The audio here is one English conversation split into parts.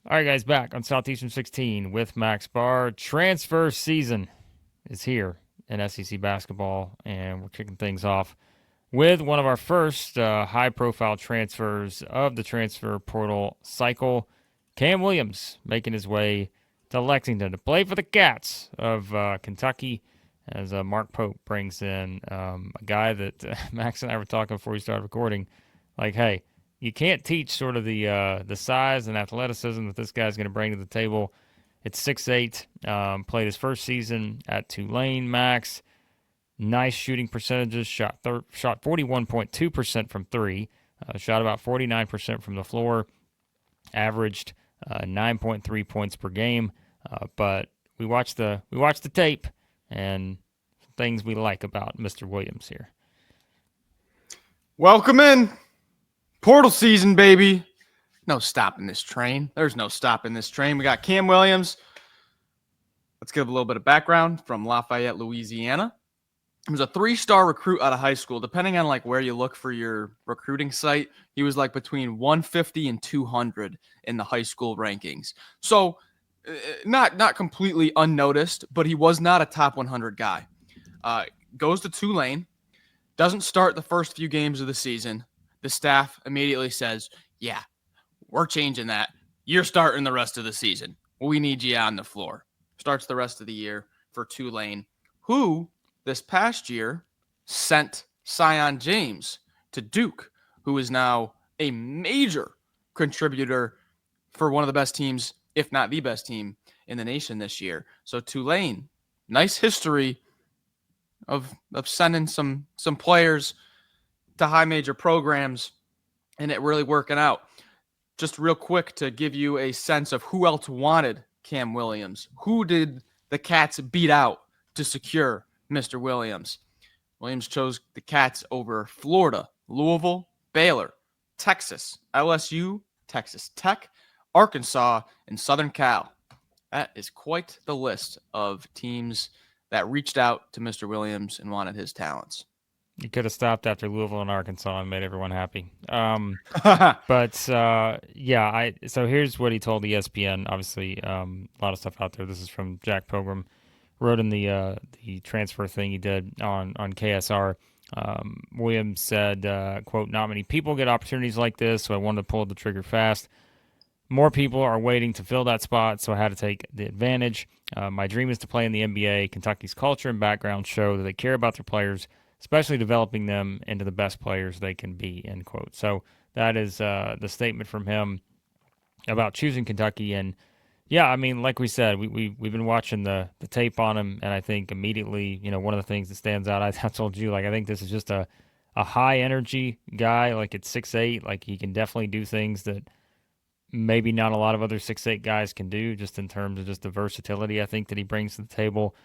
All right, guys, back on Southeastern 16 with Max Barr. Transfer season is here in SEC basketball, and we're kicking things off with one of our first high-profile transfers of the transfer portal cycle. Cam Williams making his way to Lexington to play for the Cats of Kentucky as Mark Pope brings in a guy that Max and I were talking before we started recording. Like, hey, you can't teach sort of the size and athleticism that this guy's going to bring to the table. It's 6'8", played his first season at Tulane. Max, nice shooting percentages, shot 41.2% from three, shot about 49% from the floor, averaged 9.3 points per game. But we watched the tape and things we like about Mr. Williams here. Welcome in. Portal season, baby. No stopping this train. There's no stopping this train. We got Cam Williams. Let's give a little bit of background from Lafayette, Louisiana. He was a 3-star recruit out of high school. Depending on like where you look for your recruiting site, he was like between 150 and 200 in the high school rankings. So not completely unnoticed, but he was not a top 100 guy. Goes to Tulane, doesn't start the first few games of the season. The staff immediately says, yeah, we're changing that. You're starting the rest of the season. We need you on the floor. Starts the rest of the year for Tulane, who this past year sent Sion James to Duke, who is now a major contributor for one of the best teams, if not the best team in the nation this year. So Tulane, nice history of sending some players to high major programs and it really working out. Just real quick to give you a sense of who else wanted Cam Williams. Who did the Cats beat out to secure Mr. Williams? Williams chose the Cats over Florida, Louisville, Baylor, Texas, LSU, Texas Tech, Arkansas, and Southern Cal. That is quite the list of teams that reached out to Mr. Williams and wanted his talents. You could have stopped after Louisville and Arkansas and made everyone happy. So here's what he told ESPN. Obviously, a lot of stuff out there. This is from Jack Pilgrim. Wrote in the transfer thing he did on KSR. Williams said, quote, "Not many people get opportunities like this, so I wanted to pull the trigger fast. More people are waiting to fill that spot, so I had to take the advantage. My dream is to play in the NBA. Kentucky's culture and background show that they care about their players, especially developing them into the best players they can be," end quote. So that is the statement from him about choosing Kentucky. And, yeah, I mean, like we said, we've been watching the tape on him, and I think immediately, one of the things that stands out, I told you, like, I think this is just a high-energy guy. Like, at 6'8", like, he can definitely do things that maybe not a lot of other 6'8" guys can do, just in terms of just the versatility I think that he brings to the table.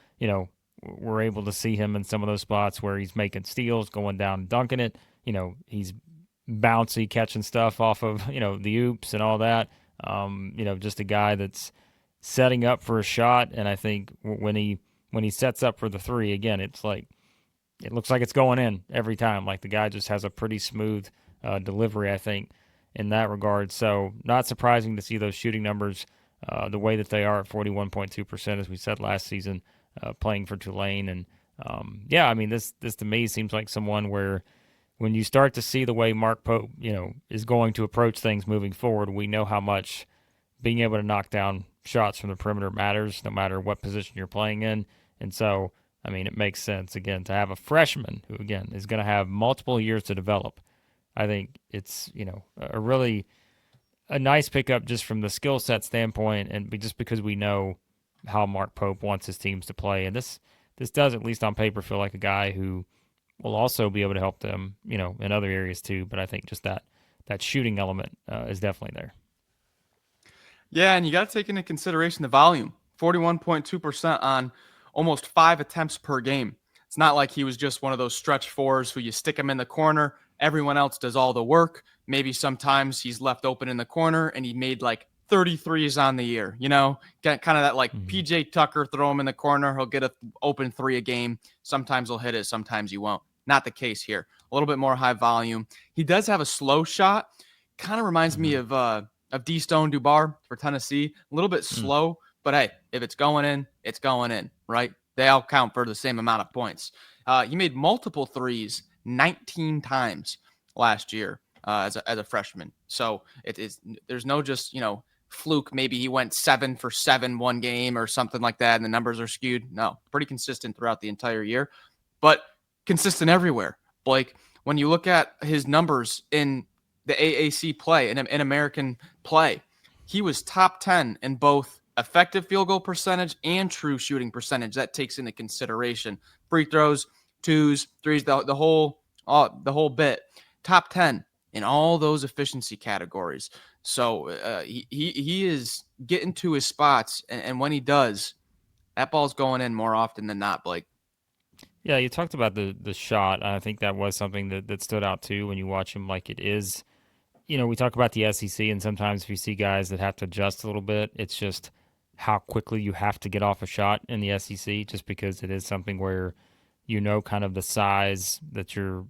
We're able to see him in some of those spots where he's making steals, going down and dunking it. He's bouncy, catching stuff off of, the oops and all that. Just a guy that's setting up for a shot. And I think when he sets up for the three, again, it's like, it looks like it's going in every time. Like the guy just has a pretty smooth delivery, I think, in that regard. So not surprising to see those shooting numbers the way that they are at 41.2%, as we said last season, playing for Tulane. And this to me seems like someone where when you start to see the way Mark Pope, is going to approach things moving forward, we know how much being able to knock down shots from the perimeter matters, no matter what position you're playing in. And so, I mean, it makes sense, again, to have a freshman who, again, is going to have multiple years to develop. I think it's, a nice pickup just from the skill set standpoint, and just because we know how Mark Pope wants his teams to play. And this does, at least on paper, feel like a guy who will also be able to help them, in other areas too. But I think just that shooting element is definitely there. Yeah, and you got to take into consideration the volume. 41.2% on almost 5 attempts per game. It's not like he was just one of those stretch fours who you stick him in the corner, everyone else does all the work. Maybe sometimes he's left open in the corner and he made like 33s on the year, get kind of that like PJ Tucker, throw him in the corner. He'll get an open 3 a game. Sometimes he'll hit it. Sometimes he won't. Not the case here. A little bit more high volume. He does have a slow shot. Kind of reminds me of of D Stone Dubar for Tennessee. A little bit Mm. slow, but hey, if it's going in, it's going in, right? They all count for the same amount of points. He made multiple threes 19 times last year as a freshman. So it is there's no just fluke. Maybe he went 7 for 7 one game or something like that, and the numbers are skewed. No, pretty consistent throughout the entire year, but consistent everywhere. Blake, when you look at his numbers in the AAC play, in American play, he was top 10 in both effective field goal percentage and true shooting percentage. That takes into consideration free throws, twos, threes, the whole bit. Top 10 in all those efficiency categories. So he is getting to his spots, and when he does, that ball's going in more often than not, Blake. Yeah, you talked about the shot. I think that was something that stood out too when you watch him. Like it is, we talk about the SEC, and sometimes if you see guys that have to adjust a little bit, it's just how quickly you have to get off a shot in the SEC, just because it is something where kind of the size that you're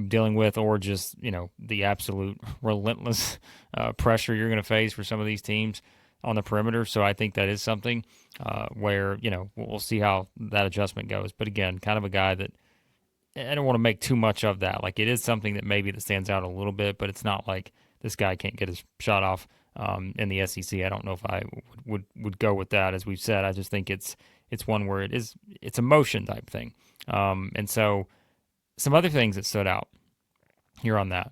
dealing with, or just the absolute relentless pressure you're going to face for some of these teams on the perimeter. So I think that is something where we'll see how that adjustment goes. But again, kind of a guy that I don't want to make too much of that. Like it is something that maybe that stands out a little bit, but it's not like this guy can't get his shot off in the SEC. I don't know if I would go with that. As we've said, I just think it's one where it's a motion type thing. And so some other things that stood out here on that.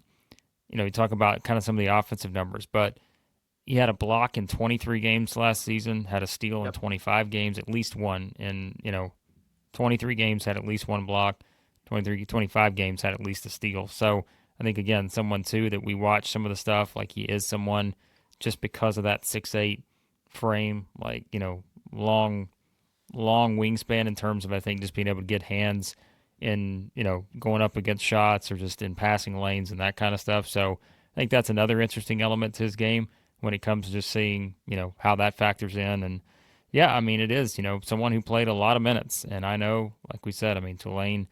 You talk about kind of some of the offensive numbers, but he had a block in 23 games last season, had a steal in Yep. 25 games, at least one in, 23 games had at least one block, 25 games had at least a steal. So I think, again, someone too that we watch some of the stuff, like he is someone just because of that 6'8" frame, like, long wingspan in terms of, I think, just being able to get hands in, going up against shots or just in passing lanes and that kind of stuff. So I think that's another interesting element to his game when it comes to just seeing, how that factors in. And yeah, I mean, it is, someone who played a lot of minutes. And I know, like we said, I mean, Tulane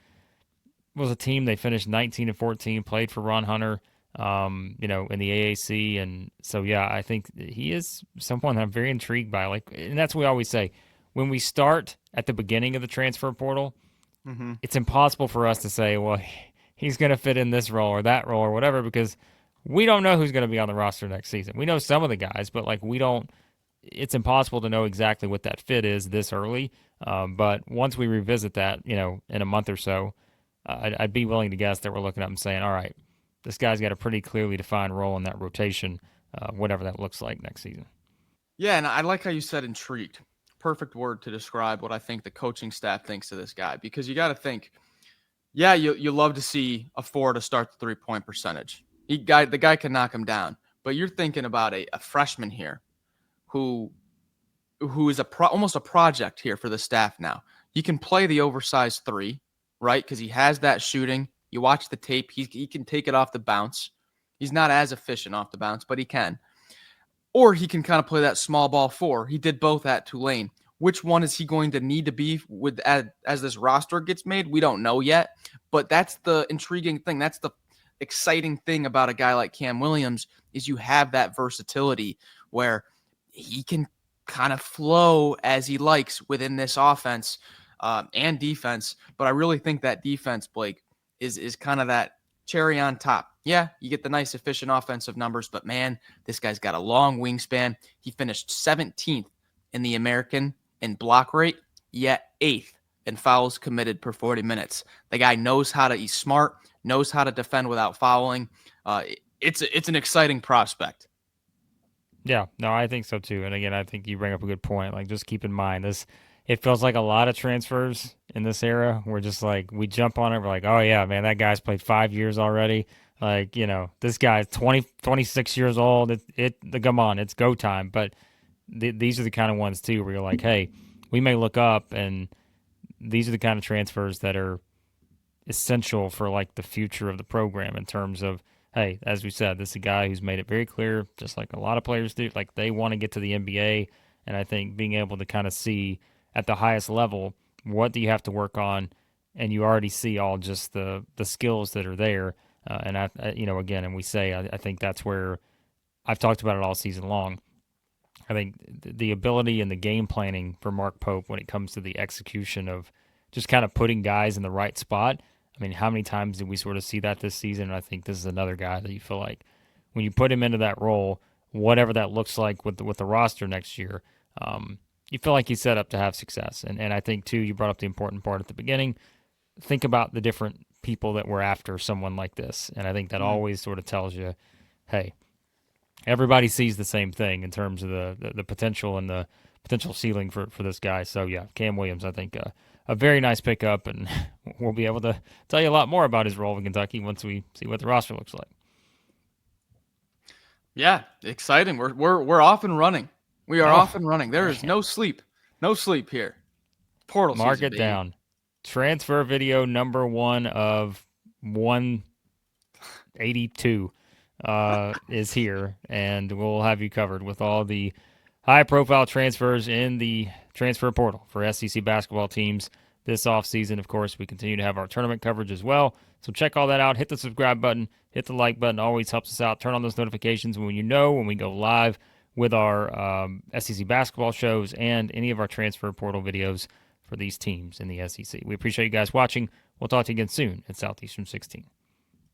was a team, they finished 19-14, played for Ron Hunter, in the AAC. And so, yeah, I think he is someone I'm very intrigued by. Like, and that's what we always say. When we start at the beginning of the transfer portal, Mm-hmm. it's impossible for us to say, well, he's going to fit in this role or that role or whatever, because we don't know who's going to be on the roster next season. We know some of the guys, but like we don't. It's impossible to know exactly what that fit is this early. But once we revisit that, in a month or so, I'd be willing to guess that we're looking up and saying, all right, this guy's got a pretty clearly defined role in that rotation, whatever that looks like next season. Yeah, and I like how you said intrigued. Perfect word to describe what I think the coaching staff thinks of this guy, because you got to think, yeah, you love to see a four to start the 3-point percentage. The guy can knock him down, but you're thinking about a freshman here who is almost a project here for the staff now. He can play the oversized three, right? Because he has that shooting. You watch the tape, he can take it off the bounce. He's not as efficient off the bounce, but he can. Or he can kind of play that small ball four. He did both at Tulane. Which one is he going to need to be with as this roster gets made? We don't know yet, but that's the intriguing thing. That's the exciting thing about a guy like Cam Williams is you have that versatility where he can kind of flow as he likes within this offense and defense. But I really think that defense, Blake, is kind of that cherry on top. Yeah, you get the nice efficient offensive numbers, but man, this guy's got a long wingspan. He finished 17th in the American in block rate, yet 8th in fouls committed per 40 minutes. The guy knows he's smart, knows how to defend without fouling. It's an exciting prospect. Yeah, no, I think so too. And again, I think you bring up a good point. Like, just keep in mind this. It feels like a lot of transfers in this era. We're just like we jump on it. We're like, oh yeah, man, that guy's played 5 years already. Like, this guy's 26 years old. Come on, it's go time. But these are the kind of ones too where you're like, hey, we may look up and these are the kind of transfers that are essential for like the future of the program in terms of, hey, as we said, this is a guy who's made it very clear, just like a lot of players do, like they want to get to the NBA. And I think being able to kind of see at the highest level, what do you have to work on? And you already see all just the skills that are there. And again, and we say, I think that's where I've talked about it all season long. I think the ability and the game planning for Mark Pope when it comes to the execution of just kind of putting guys in the right spot. I mean, how many times did we sort of see that this season? And I think this is another guy that you feel like when you put him into that role, whatever that looks like with the roster next year, you feel like he's set up to have success. And I think too, you brought up the important part at the beginning. Think about the different people that were after someone like this, and I think that always sort of tells you, hey, everybody sees the same thing in terms of the potential and the potential ceiling for this guy. So yeah, Cam Williams, I think a very nice pickup, and we'll be able to tell you a lot more about his role in Kentucky once we see what the roster looks like. Yeah, exciting. We're off and running. We are off and running. There is no sleep here. Portal Mark season, it baby. down. Transfer video number 1 of 182 is here, and we'll have you covered with all the high-profile transfers in the transfer portal for SEC basketball teams this offseason. Of course, we continue to have our tournament coverage as well, so check all that out. Hit the subscribe button, hit the like button. Always helps us out. Turn on those notifications when when we go live with our SEC basketball shows and any of our transfer portal videos for these teams in the SEC. We appreciate you guys watching. We'll talk to you again soon at Southeastern 16.